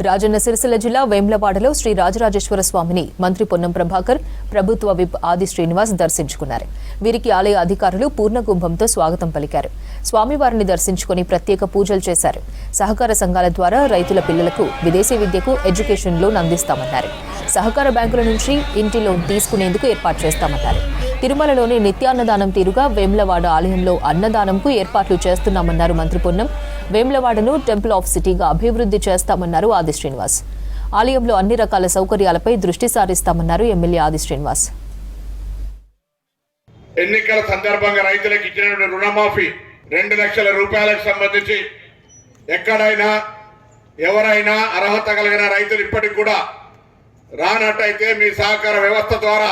రాజన్న సిరిసిల్ల జిల్లా వేమ్లవాడలో శ్రీ రాజరాజేశ్వర స్వామిని మంత్రి పొన్నం ప్రభాకర్, ప్రభుత్వ విప్ ఆది శ్రీనివాస్ దర్శించుకున్నారు. వీరికి ఆలయ అధికారులు పూర్ణకుంభంతో స్వాగతం పలికారు. స్వామివారిని దర్శించుకుని ప్రత్యేక పూజలు చేశారు. సహకార సంఘాల ద్వారా రైతుల పిల్లలకు విదేశీ విద్యకు ఎడ్యుకేషన్ లోన్ అందిస్తామన్నారు. సహకార బ్యాంకుల నుంచి ఇంటి లోన్ తీసుకునేందుకు ఏర్పాటు చేస్తామన్నారు. తిరుమలలోని నిత్యాన్నదానం తీరుగా వేమ్లవాడ ఆలయంలో అన్నదానంకు ఏర్పాట్లు చేస్తున్నామన్నారు మంత్రి పొన్నం. వేమ్లవాడను టెంపుల్ ఆఫ్ సిటీగా అభివృద్ధి చేస్తామన్నారు ఆది శ్రీనివాస్. ఆలయంలో అన్ని రకాల సౌకర్యాలపై దృష్టి సారిస్తామన్నారు ఎమ్మెల్యే ఆది శ్రీనివాస్. ఎన్నికల సందర్భంగా రైతులకు ఇచ్చినటువంటి రుణమాఫీ 2 లక్షల రూపాయలకు సంబంధించి ఎక్కడైనా ఎవరైనా అర్హత కలిగిన రైతులు ఇప్పటికి కూడా రానట్టయితే మీ సహకార వ్యవస్థ ద్వారా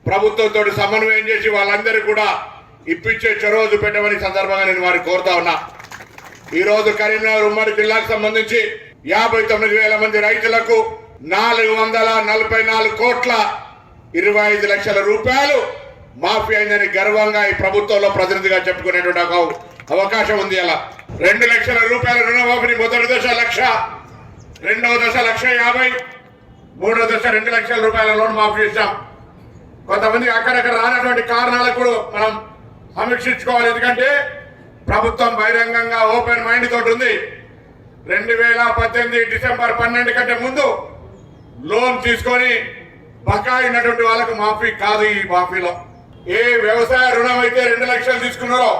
ప్రభుత్వంతో సమన్వయం చేసి వాళ్ళందరికీ కూడా ఇప్పించే చొరవ చూపెట్టమని సందర్భంగా నేను వారిని కోరుతా ఉన్నా. ఈరోజు కరీంనగర్ ఉమ్మడి జిల్లాకు సంబంధించి 59,000 మంది రైతులకు 444 కోట్ల 25 లక్షల రూపాయలు మాఫీ అయిందని గర్వంగా ఈ ప్రభుత్వంలో ప్రతినిధిగా చెప్పుకునేటువంటి అవకాశం ఉంది. అలా 2 లక్షల రూపాయల రుణమాఫీని మొదటి దశ 1,00,000, రెండవ దశ 1,50,000, మూడో దశ 2 లక్షల రూపాయల లోన్ మాఫీ చేశాం. కొంతమంది అక్కడక్కడ రానటువంటి కారణాలకు కూడా మనం సమీక్షించుకోవాలి. ఎందుకంటే ప్రభుత్వం బహిరంగంగా ఓపెన్ మైండ్ తోటి ఉంది. 2018 డిసెంబర్ 12 కంటే ముందు లోన్ తీసుకొని బకాయి ఉన్నటువంటి వాళ్ళకు మాఫీ కాదు. ఈ మాఫీలో ఏ వ్యవసాయ రుణం అయితే 2 లక్షలు తీసుకున్నారో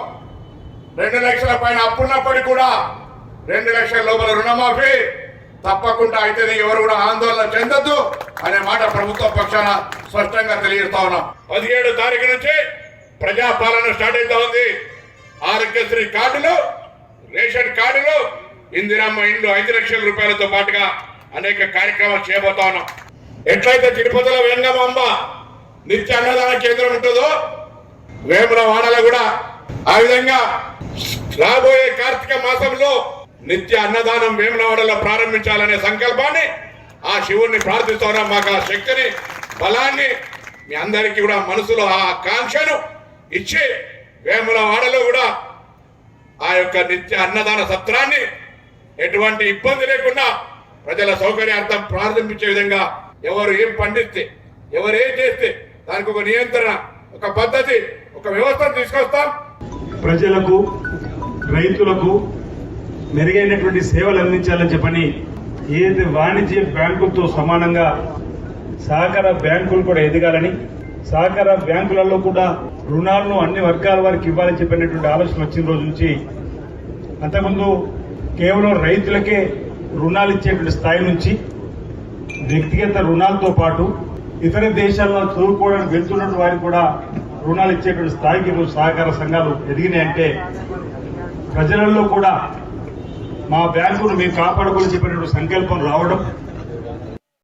2 లక్షల పైన అప్పున్నప్పటికీ కూడా 2 లక్షల లోపల రుణమాఫీ తప్పకుండా అయితే ఎవరు కూడా ఆందోళన చెందొద్దు అనే మాట ప్రభుత్వ పక్షాన స్పష్టంగా తెలియజేస్తా ఉన్నాం. 17 తారీఖు నుంచి ప్రజాపాలన స్టార్ట్ అవుతా ఉంది. ఆరోగ్యశ్రీ కార్డులు, రేషన్ కార్డులు, ఇందిరమ్మ ఇండ్లు 5 లక్షల రూపాయలతో పాటుగా అనేక కార్యక్రమాలు చేయబోతా ఉన్నాం. ఎట్లయితే తిరుపతిలో వెంగమాంబ నిత్య అన్నదాన కేంద్రం ఉంటుందో వేములవాడలో కూడా ఆ విధంగా రాబోయే కార్తీక మాసంలో నిత్య అన్నదానం వేములవాడలో ప్రారంభించాలనే సంకల్పాన్ని ఆ శివుణ్ణి ప్రార్థిస్తా ఉన్నాం. మాకు ఆ శక్తిని, బలాన్ని మీ అందరికీ కూడా మనసులో ఆ కాంక్షను ఇచ్చి వేములవాడలో కూడా ఆ యొక్క నిత్య అన్నదాన సత్రాన్ని ఎటువంటి ఇబ్బంది లేకుండా ప్రజల సౌకర్యార్థం ప్రారంభించే విధంగా ఎవరు ఏం పండిస్తే, ఎవరు ఏం చేస్తే దానికి ఒక నియంత్రణ, ఒక పద్ధతి, ఒక వ్యవస్థను తీసుకొస్తాం. ప్రజలకు, రైతులకు మెరుగైనటువంటి సేవలు అందించాలని చెప్పని ఏదైతే వాణిజ్య బ్యాంకులతో సమానంగా సహకార బ్యాంకులు కూడా ఎదగాలని, సహకార బ్యాంకులలో కూడా రుణాలను అన్ని వర్గాల వారికి ఇవ్వాలని చెప్పినటువంటి ఆలోచన వచ్చిన రోజు నుంచి అంతకుముందు కేవలం రైతులకే రుణాలు ఇచ్చేటువంటి స్థాయి నుంచి వ్యక్తిగత రుణాలతో పాటు ఇతర దేశాల్లో చదువుకోవడానికి వెళ్తున్న వారికి కూడా రుణాలు ఇచ్చేటువంటి స్థాయికి సహకార సంఘాలు ఎదిగినాయంటే ప్రజలలో కూడా మా బ్యాంకును మేము కాపాడుకోవాలని చెప్పినటువంటి సంకల్పం రావడం,